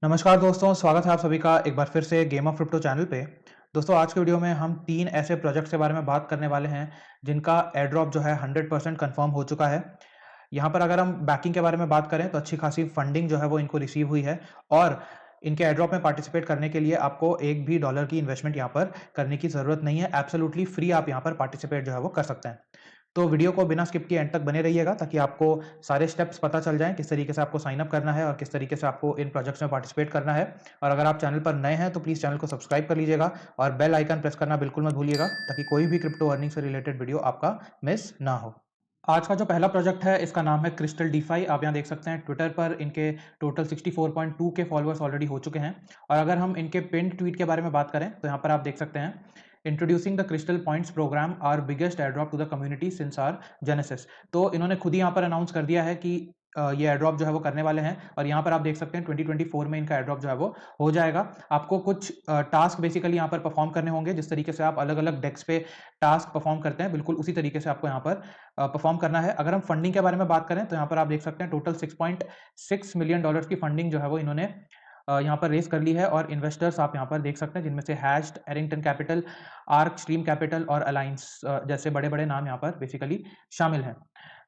नमस्कार दोस्तों, स्वागत है आप सभी का एक बार फिर से गेम ऑफ क्रिप्टो चैनल पे। दोस्तों आज के वीडियो में हम 3 ऐसे प्रोजेक्ट्स के बारे में बात करने वाले हैं जिनका एयर ड्रॉप जो है 100% कंफर्म हो चुका है। यहाँ पर अगर हम बैकिंग के बारे में बात करें तो अच्छी खासी फंडिंग जो है वो इनको रिसीव हुई है और इनके एयर ड्रॉप में पार्टिसिपेट करने के लिए आपको एक भी डॉलर की इन्वेस्टमेंट यहाँ पर करने की ज़रूरत नहीं है। एब्सोल्युटली फ्री आप यहाँ पर पार्टिसिपेट जो है वो कर सकते हैं। तो वीडियो को बिना स्किप किए एंड तक बने रहिएगा ताकि आपको सारे स्टेप्स पता चल जाएँ, किस तरीके से आपको साइन अप करना है और किस तरीके से आपको इन प्रोजेक्ट्स में पार्टिसिपेट करना है। और अगर आप चैनल पर नए हैं तो प्लीज़ चैनल को सब्सक्राइब कर लीजिएगा और बेल आइकन प्रेस करना बिल्कुल मत भूलिएगा ताकि कोई भी क्रिप्टो अर्निंग से रिलेटेड वीडियो आपका मिस ना हो। आज का जो पहला प्रोजेक्ट है इसका नाम है क्रिस्टल डीफाई। आप यहाँ देख सकते हैं ट्विटर पर इनके टोटल 64.2 के फॉलोअर्स ऑलरेडी हो चुके हैं। और अगर हम इनके पिन्ड ट्वीट के बारे में बात करें तो यहाँ पर आप देख सकते हैं, introducing the crystal points program our biggest airdrop to the community since our genesis. तो इन्होंने खुद ही यहाँ पर अनाउंस कर दिया है कि ये एयर ड्रॉप जो है वो करने वाले हैं और यहाँ पर आप देख सकते हैं 2024 में इनका एयर ड्रॉप जो है वो हो जाएगा। आपको कुछ टास्क बेसिकली यहाँ पर परफॉर्म करने होंगे। जिस तरीके से आप अलग अलग डेस्क पे टास्क परफॉर्म करते हैं, बिल्कुल उसी तरीके से आपको यहाँ पर परफॉर्म करना है। अगर हम फंडिंग के बारे में बात करें तो यहाँ पर आप देख सकते हैं टोटल $6.6 मिलियन की फंडिंग जो है वो इन्होंने यहाँ पर रेस कर ली है। और इन्वेस्टर्स आप यहाँ पर देख सकते हैं जिनमें से Hashed, Arrington Capital, Arkstream Capital और अलायंस जैसे बड़े बड़े नाम यहाँ पर बेसिकली शामिल हैं।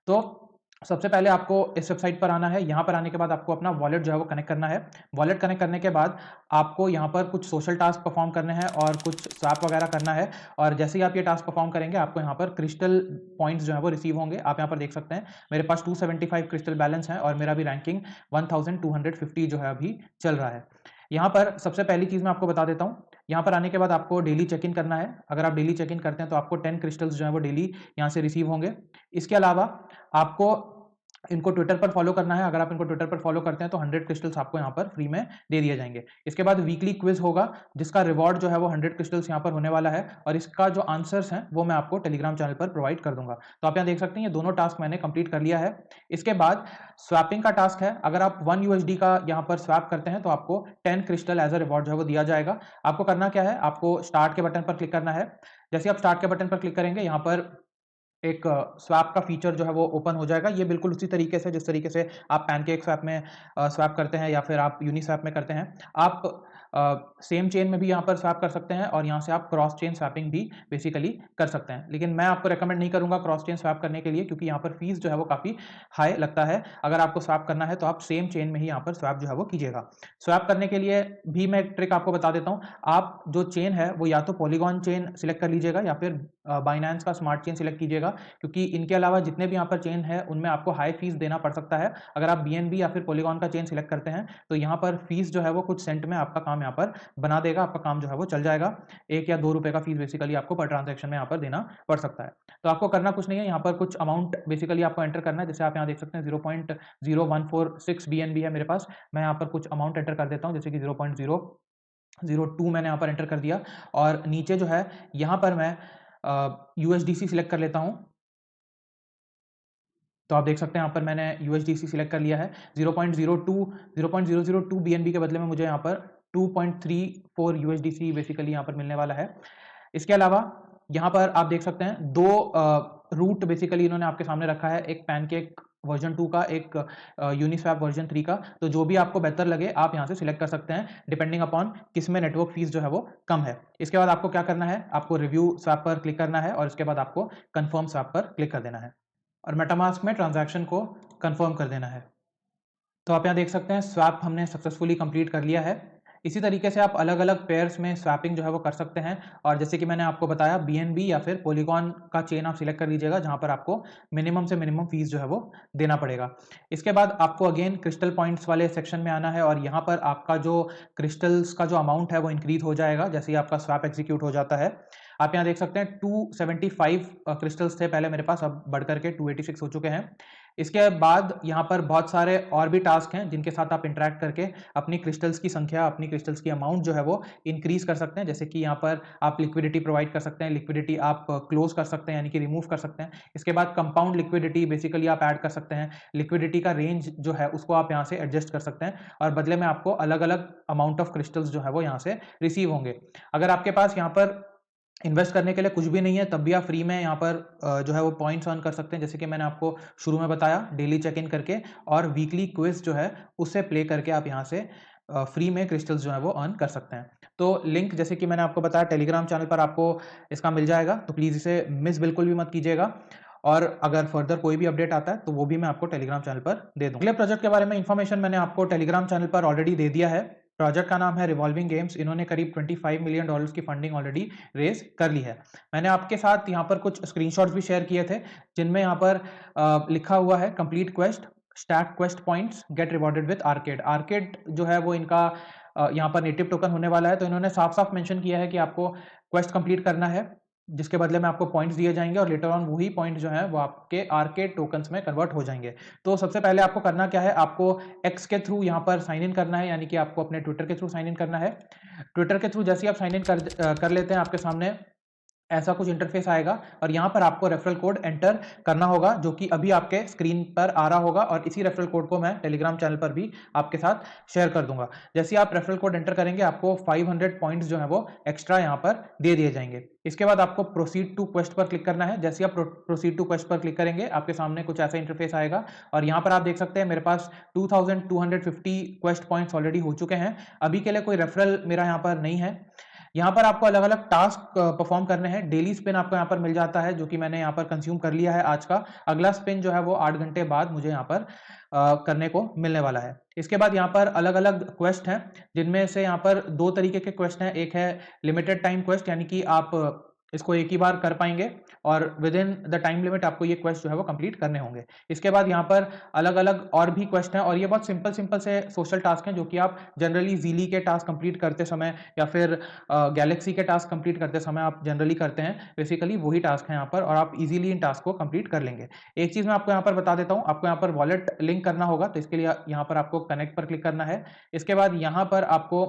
तो सबसे पहले आपको इस वेबसाइट पर आना है। यहाँ पर आने के बाद आपको अपना वॉलेट जो है वो कनेक्ट करना है। वॉलेट कनेक्ट करने के बाद आपको यहाँ पर कुछ सोशल टास्क परफॉर्म करने हैं और कुछ स्वैप वगैरह करना है। और जैसे ही आप ये टास्क परफॉर्म करेंगे आपको यहाँ पर क्रिस्टल पॉइंट्स जो है वो रिसीव होंगे। आप यहाँ पर देख सकते हैं मेरे पास 275 क्रिस्टल बैलेंस है और मेरा भी रैंकिंग 1250 जो है अभी चल रहा है। यहाँ पर सबसे पहली चीज़ मैं आपको बता देता हूँ, यहाँ पर आने के बाद आपको डेली चेक इन करना है। अगर आप डेली चेक इन करते हैं तो आपको 10 क्रिस्टल्स जो है वो डेली यहाँ से रिसीव होंगे। इसके अलावा आपको इनको ट्विटर पर फॉलो करना है। अगर आप इनको ट्विटर पर फॉलो करते हैं तो 100 क्रिस्टल्स आपको यहाँ पर फ्री में दे दिए जाएंगे। इसके बाद वीकली क्विज होगा जिसका रिवॉर्ड जो है वो 100 क्रिस्टल्स यहाँ पर होने वाला है और इसका जो आंसर्स हैं वो मैं आपको टेलीग्राम चैनल पर प्रोवाइड कर दूंगा। तो आप यहाँ देख सकते हैं ये दोनों टास्क मैंने कंप्लीट कर लिया है। इसके बाद स्वैपिंग का टास्क है। अगर आप 1 USD का यहाँ पर स्वैप करते हैं तो आपको 10 क्रिस्टल एज अ रिवॉर्ड जो है वो दिया जाएगा। आपको करना क्या है, आपको स्टार्ट के बटन पर क्लिक करना है। जैसे आप स्टार्ट के बटन पर क्लिक करेंगे यहाँ पर एक स्वैप का फीचर जो है वो ओपन हो जाएगा। ये बिल्कुल उसी तरीके से जिस तरीके से आप पैनकेक स्वैप में स्वैप करते हैं या फिर आप यूनिस्वैप में करते हैं। आप सेम चेन में भी यहाँ पर स्वैप कर सकते हैं और यहाँ से आप क्रॉस चेन स्वैपिंग भी बेसिकली कर सकते हैं। लेकिन मैं आपको रेकमेंड नहीं करूँगा क्रॉस चेन स्वैप करने के लिए, क्योंकि यहाँ पर फीस जो है वो काफ़ी हाई लगता है। अगर आपको स्वैप करना है तो आप सेम चेन में ही यहाँ पर स्वैप जो है वो कीजिएगा। स्वैप करने के लिए भी मैं एक ट्रिक आपको बता देता हूँ। आप जो चेन है वो या तो पॉलीगॉन चेन सिलेक्ट कर लीजिएगा या फिर बाइनेंस का स्मार्ट चेन सिलेक्ट कीजिएगा, क्योंकि इनके अलावा जितने भी यहाँ पर चेन है उनमें आपको हाई फीस देना पड़ सकता है। अगर आप BNB या फिर पॉलीगॉन का चेन सिलेक्ट करते हैं तो यहाँ पर फीस जो है वो कुछ सेंट में आपका काम यहाँ पर बना देगा, आपका काम जो है वो चल जाएगा। 1 या 2 रुपए का फीस बेसिकली आपको पर ट्रांजेक्शन में यहाँ पर देना पड़ सकता है। तो आपको करना कुछ नहीं है, यहाँ पर कुछ अमाउंट बेसिकली आपको एंटर करना है। जैसे आप यहाँ देख सकते हैं 0.0146 BNB है मेरे पास। मैं यहाँ पर कुछ अमाउंट एंटर कर देता हूँ, जैसे कि 0.002 मैंने यहाँ पर एंटर कर दिया। और नीचे जो है यहाँ पर मैं USDC सिलेक्ट कर लेता हूँ। तो आप देख सकते हैं यहाँ पर मैंने USDC सिलेक्ट कर लिया है। 0.002 BNB के बदले में मुझे यहाँ पर 2.34 USDC बेसिकली यहाँ पर मिलने वाला है। इसके अलावा यहाँ पर आप देख सकते हैं दो रूट बेसिकली इन्होंने आपके सामने रखा है, एक पैनकेक वर्जन 2 का, एक यूनिस्वैप वर्जन 3 का। तो जो भी आपको बेहतर लगे आप यहाँ से सिलेक्ट कर सकते हैं डिपेंडिंग अपॉन किस में नेटवर्क फीस जो है वो कम है। इसके बाद आपको क्या करना है, आपको रिव्यू स्वैप पर क्लिक करना है और इसके बाद आपको कंफर्म स्वैप पर क्लिक कर देना है और मेटामास्क में ट्रांजैक्शन को कंफर्म कर देना है। तो आप यहाँ देख सकते हैं स्वैप हमने सक्सेसफुली कंप्लीट कर लिया है। इसी तरीके से आप अलग अलग पेयर्स में स्वैपिंग जो है वो कर सकते हैं। और जैसे कि मैंने आपको बताया BNB या फिर पॉलीगॉन का चेन आप सिलेक्ट कर लीजिएगा, जहाँ पर आपको मिनिमम से मिनिमम फीस जो है वो देना पड़ेगा। इसके बाद आपको अगेन क्रिस्टल पॉइंट्स वाले सेक्शन में आना है और यहाँ पर आपका जो क्रिस्टल्स का जो अमाउंट है वो इंक्रीज हो जाएगा जैसे ही आपका स्वैप एग्जीक्यूट हो जाता है। आप यहाँ देख सकते हैं 275 क्रिस्टल्स थे पहले मेरे पास, अब बढ़ करके 286 हो चुके हैं। इसके बाद यहाँ पर बहुत सारे और भी टास्क हैं जिनके साथ आप इंटरेक्ट करके अपनी क्रिस्टल्स की संख्या, अपनी क्रिस्टल्स की अमाउंट जो है वो इंक्रीज कर सकते हैं। जैसे कि यहाँ पर आप लिक्विडिटी प्रोवाइड कर सकते हैं, लिक्विडिटी आप क्लोज कर सकते हैं यानी कि रिमूव कर सकते हैं। इसके बाद कंपाउंड लिक्विडिटी बेसिकली आप ऐड कर सकते हैं। लिक्विडिटी का रेंज जो है उसको आप यहाँ से एडजस्ट कर सकते हैं और बदले में आपको अलग अलग अमाउंट ऑफ क्रिस्टल्स जो है वो यहाँ से रिसीव होंगे। अगर आपके पास यहाँ पर इन्वेस्ट करने के लिए कुछ भी नहीं है तब भी आप फ्री में यहाँ पर जो है वो पॉइंट्स अर्न कर सकते हैं। जैसे कि मैंने आपको शुरू में बताया, डेली चेक इन करके और वीकली क्विज जो है उससे प्ले करके आप यहाँ से फ्री में क्रिस्टल्स जो है वो अर्न कर सकते हैं। तो लिंक जैसे कि मैंने आपको बताया टेलीग्राम चैनल पर आपको इसका मिल जाएगा, तो प्लीज़ इसे मिस बिल्कुल भी मत कीजिएगा। और अगर फर्दर कोई भी अपडेट आता है तो वो भी मैं आपको टेलीग्राम चैनल पर दे दूँगा। अगले प्रोजेक्ट के बारे में इन्फॉर्मेशन मैंने आपको टेलीग्राम चैनल पर ऑलरेडी दे दिया है। प्रोजेक्ट का नाम है रिवॉल्विंग गेम्स। इन्होंने करीब $25 मिलियन की फंडिंग ऑलरेडी रेज़ कर ली है। मैंने आपके साथ यहाँ पर कुछ स्क्रीनशॉट्स भी शेयर किए थे, जिनमें यहाँ पर लिखा हुआ है complete quest, stack quest points, get rewarded with arcade. Arcade जो है वो इनका यहाँ पर नेटिव टोकन होने वाला है, तो इन्होंने साफ-साफ मेंशन किया है कि आपको क्वेस्ट कंप्लीट करना है, जिसके बदले में आपको पॉइंट्स दिए जाएँगे और लेटर ऑन वही पॉइंट जो है वो आपके आर्केड टोकन्स में कन्वर्ट हो जाएँगे। तो सबसे पहले आपको करना क्या है, आपको एक्स के थ्रू यहाँ पर साइन इन करना है, यानी कि आपको अपने ट्विटर के थ्रू साइन इन करना है। ट्विटर के थ्रू जैसे ही आप साइन इन कर लेते हैं, आपके सामने ऐसा कुछ इंटरफेस आएगा और यहाँ पर आपको रेफरल कोड एंटर करना होगा, जो कि अभी आपके स्क्रीन पर आ रहा होगा, और इसी रेफरल कोड को मैं टेलीग्राम चैनल पर भी आपके साथ शेयर कर दूंगा। जैसे ही आप रेफरल कोड एंटर करेंगे, आपको 500 पॉइंट्स जो है वो एक्स्ट्रा यहाँ पर दे दिए जाएंगे। इसके बाद आपको प्रोसीड टू क्वेस्ट पर क्लिक करना है। जैसे ही आप प्रोसीड टू क्वेस्ट पर क्लिक करेंगे, आपके सामने कुछ ऐसा इंटरफेस आएगा और यहाँ पर आप देख सकते हैं मेरे पास 2250 क्वेस्ट पॉइंट्स ऑलरेडी हो चुके हैं। अभी के लिए कोई रेफरल मेरा यहाँ पर नहीं है। यहाँ पर आपको अलग-अलग टास्क परफॉर्म करने हैं। डेली स्पिन आपको यहाँ पर मिल जाता है, जो कि मैंने यहाँ पर कंज्यूम कर लिया है आज का। अगला स्पिन जो है वो 8 घंटे बाद मुझे यहाँ पर करने को मिलने वाला है। इसके बाद यहाँ पर अलग-अलग क्वेस्ट हैं, जिनमें से यहाँ पर 2 तरीके के क्वेस्ट हैं। एक है लिमिटेड टाइम क्वेस्ट, यानी कि आप इसको एक ही बार कर पाएँगे और with in the time limit आपको ये क्वेस्ट जो है वो कंप्लीट करने होंगे। इसके बाद यहाँ पर अलग-अलग और भी क्वेस्ट हैं, और ये बहुत सिंपल से सोशल टास्क हैं, जो कि आप जनरली ज़ीली के टास्क कंप्लीट करते समय या फिर गैलेक्सी के टास्क कंप्लीट करते समय आप जनरली करते हैं। बेसिकली वही टास्क है यहाँ पर, और आप इजीली इन टास्क को कंप्लीट कर लेंगे। एक चीज़ मैं आपको यहाँ पर बता देता हूँ, आपको यहाँ पर वॉलेट लिंक करना होगा, तो इसके लिए यहाँ पर आपको कनेक्ट पर क्लिक करना है। इसके बाद यहाँ पर आपको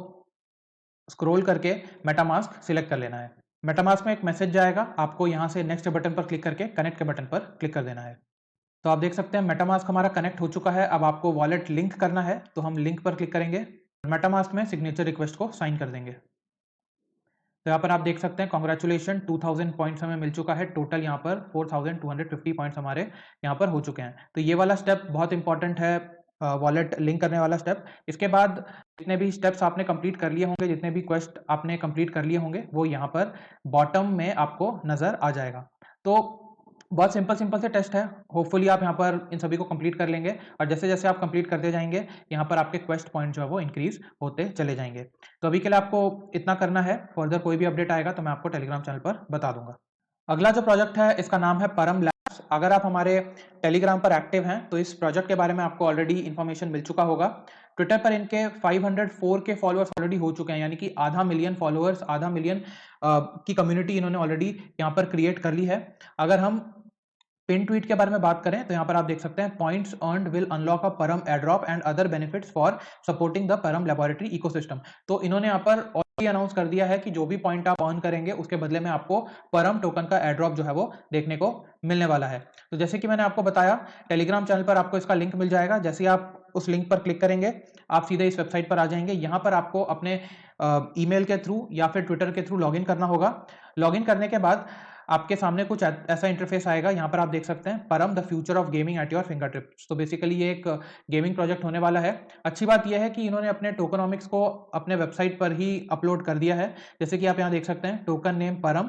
स्क्रॉल करके मेटामास्क सिलेक्ट कर लेना है। मेटामास्क में एक मैसेज जाएगा, आपको यहाँ से नेक्स्ट बटन पर क्लिक करके कनेक्ट के बटन पर क्लिक कर देना है। तो आप देख सकते हैं मेटामास्क हमारा कनेक्ट हो चुका है। अब आपको वॉलेट लिंक करना है, तो हम लिंक पर क्लिक करेंगे। मेटामास्क में सिग्नेचर रिक्वेस्ट को साइन कर देंगे। तो यहाँ पर आप देख सकते हैं कांग्रेचुलेशन 2000 पॉइंट्स हमें मिल चुका है। टोटल यहाँ पर 4250 पॉइंट्स हमारे यहाँ पर हो चुके हैं। तो ये वाला स्टेप बहुत इंपॉर्टेंट है, वॉलेट लिंक करने वाला स्टेप। इसके बाद जितने भी स्टेप्स आपने कंप्लीट कर लिए होंगे, जितने भी क्वेस्ट आपने कंप्लीट कर लिए होंगे, वो यहाँ पर बॉटम में आपको नज़र आ जाएगा। तो बहुत सिंपल से टेस्ट है। होपफुली आप यहाँ पर इन सभी को कंप्लीट कर लेंगे, और जैसे-जैसे आप कंप्लीट करते जाएँगे, यहाँ पर आपके क्वेस्ट पॉइंट जो है वो इंक्रीज़ होते चले जाएँगे। तो अभी के लिए आपको इतना करना है। फर्दर कोई भी अपडेट आएगा तो मैं आपको टेलीग्राम चैनल पर बता दूँगा। अगला जो प्रोजेक्ट है, इसका नाम है परम लैब्स। अगर आप हमारे टेलीग्राम पर एक्टिव हैं, तो इस प्रोजेक्ट के बारे में आपको ऑलरेडी इन्फॉर्मेशन मिल चुका होगा। ट्विटर पर इनके 504 के फॉलोअर्स ऑलरेडी हो चुके हैं, यानी कि आधा मिलियन फॉलोअर्स, आधा मिलियन की कम्युनिटी इन्होंने ऑलरेडी यहाँ पर क्रिएट कर ली है। अगर हम पिन ट्वीट के बारे में बात करें, तो यहाँ पर आप देख सकते हैं पॉइंट्स अर्न्ड विल अनलॉक अ परम airdrop and other benefits for supporting the परम लैबोरेटरी इकोसिस्टम। तो इन्होंने यहाँ पर ऑलरेडी अनाउंस कर दिया है कि जो भी पॉइंट आप अर्न करेंगे, उसके बदले में आपको परम टोकन का एयरड्रॉप जो है वो देखने को मिलने वाला है। तो जैसे कि मैंने आपको बताया, टेलीग्राम चैनल पर आपको इसका लिंक मिल जाएगा। जैसे ही आप उस लिंक पर क्लिक करेंगे, आप सीधे इस वेबसाइट पर आ जाएंगे। यहाँ पर आपको अपने ईमेल के थ्रू या फिर ट्विटर के थ्रू लॉगिन करना होगा। लॉगिन करने के बाद आपके सामने कुछ ऐसा इंटरफेस आएगा। यहाँ पर आप देख सकते हैं परम the future of gaming at your finger tips. तो बेसिकली ये एक गेमिंग प्रोजेक्ट होने वाला है। अच्छी बात यह है कि इन्होंने अपने टोकनॉमिक्स को अपने वेबसाइट पर ही अपलोड कर दिया है। जैसे कि आप यहाँ देख सकते हैं टोकन नेम परम,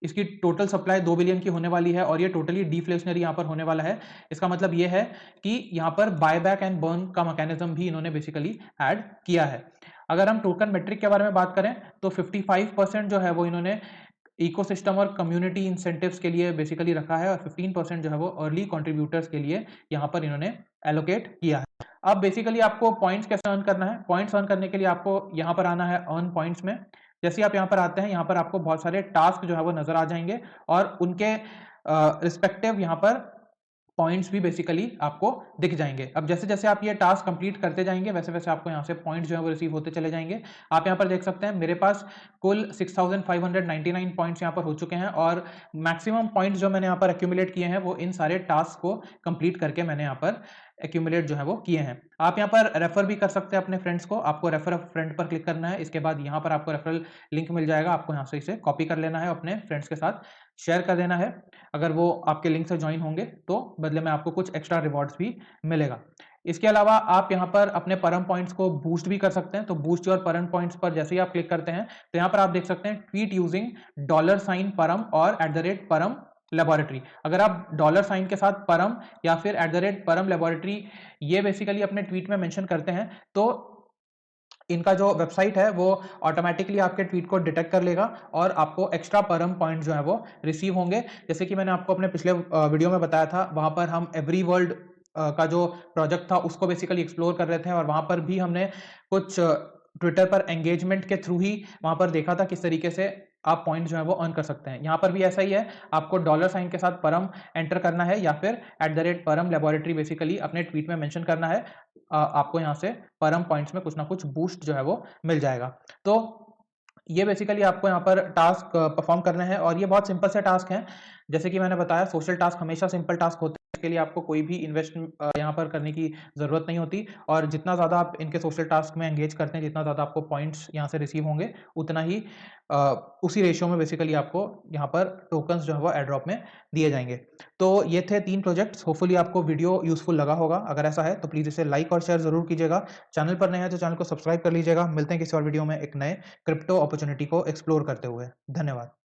इसकी टोटल सप्लाई 2 बिलियन की होने वाली है, और ये टोटली डिफ्लेशनरी यहाँ पर होने वाला है। इसका मतलब ये है कि यहाँ पर बायबैक एंड बर्न का मैकेनिज्म भी इन्होंने बेसिकली ऐड किया है। अगर हम टोकन मेट्रिक के बारे में बात करें, तो 55% जो है वो इन्होंने इकोसिस्टम और कम्युनिटी इंसेंटिव्स के लिए बेसिकली रखा है, और 15% जो है वो अर्ली कंट्रीब्यूटर्स के लिए यहाँ पर इन्होंने एलोकेट किया है। अब बेसिकली आपको पॉइंट्स कैसे अर्न करना है? पॉइंट्स अर्न करने के लिए आपको यहाँ पर आना है अर्न पॉइंट्स में। जैसे ही आप यहाँ पर आते हैं, यहाँ पर आपको बहुत सारे टास्क जो है वो नजर आ जाएंगे, और उनके रिस्पेक्टिव यहाँ पर पॉइंट्स भी बेसिकली आपको दिख जाएंगे। अब जैसे-जैसे आप ये टास्क कंप्लीट करते जाएंगे, वैसे-वैसे आपको यहाँ से पॉइंट्स जो है वो रिसीव होते चले जाएंगे। आप यहाँ पर देख सकते हैं मेरे पास कुल 6599 पॉइंट्स यहाँ पर हो चुके हैं, और मैक्सिमम पॉइंट्स जो मैंने यहाँ पर एक्यूमुलेट किए हैं, वो इन सारे टास्क को कंप्लीट करके मैंने यहाँ पर एक्यूमुलेट जो है वो किए हैं। आप यहाँ पर रेफर भी कर सकते हैं अपने फ्रेंड्स को। आपको रेफर अ फ्रेंड पर क्लिक करना है। इसके बाद यहाँ पर आपको रेफरल लिंक मिल जाएगा। आपको यहाँ से इसे कॉपी कर लेना है, अपने फ्रेंड्स के साथ शेयर कर देना है। अगर वो आपके लिंक से ज्वाइन होंगे, तो बदले में आपको कुछ एक्स्ट्रा रिवॉर्ड्स भी मिलेगा। इसके अलावा आप यहाँ पर अपने परम पॉइंट्स को बूस्ट भी कर सकते हैं। तो बूस्ट योर परम पॉइंट्स पर जैसे ही आप क्लिक करते हैं, तो यहाँ पर आप देख सकते हैं ट्वीट यूजिंग $परम और @परम लैबोरेटरी। अगर आप डॉलर साइन के साथ परम या फिर @परम लैबोरेटरी ये बेसिकली अपने ट्वीट में मेंशन करते हैं, तो इनका जो वेबसाइट है वो ऑटोमेटिकली आपके ट्वीट को डिटेक्ट कर लेगा और आपको एक्स्ट्रा परम पॉइंट जो है वो रिसीव होंगे। जैसे कि मैंने आपको अपने पिछले वीडियो में बताया था, वहाँ पर हम एवरी वर्ल्ड का जो प्रोजेक्ट था उसको बेसिकली एक्सप्लोर कर रहे थे और वहाँ पर भी हमने कुछ ट्विटर पर एंगेजमेंट के थ्रू ही वहाँ पर देखा था किस तरीके से आप पॉइंट जो है वो अर्न कर सकते हैं। यहाँ पर भी ऐसा ही है, आपको डॉलर साइन के साथ परम एंटर करना है या फिर परम लैबोरेटरी बेसिकली अपने ट्वीट में मेंशन करना है। आपको यहाँ से परम पॉइंट्स में कुछ ना कुछ बूस्ट जो है वो मिल जाएगा। तो ये बेसिकली आपको यहाँ पर टास्क परफॉर्म करने हैं और ये बहुत सिंपल से टास्क हैं। जैसे कि मैंने बताया, सोशल टास्क हमेशा सिंपल टास्क होते हैं, इसके लिए आपको कोई भी इन्वेस्ट यहाँ पर करने की ज़रूरत नहीं होती और जितना ज़्यादा आप इनके सोशल टास्क में एंगेज करते हैं, जितना ज़्यादा आपको पॉइंट्स यहाँ से रिसीव होंगे, उतना ही उसी रेशियो में बेसिकली आपको यहाँ पर टोकन्स जो है वो एयरड्रॉप में दिए जाएँगे। तो ये थे 3 प्रोजेक्ट्स, होपफुली आपको वीडियो यूज़फुल लगा होगा। अगर ऐसा है तो प्लीज़ इसे लाइक और शेयर ज़रूर कीजिएगा। चैनल पर नए हैं तो चैनल को सब्सक्राइब कर लीजिएगा। मिलते हैं किसी और वीडियो में एक नए क्रिप्टो अपॉर्चुनिटी को एक्सप्लोर करते हुए। धन्यवाद।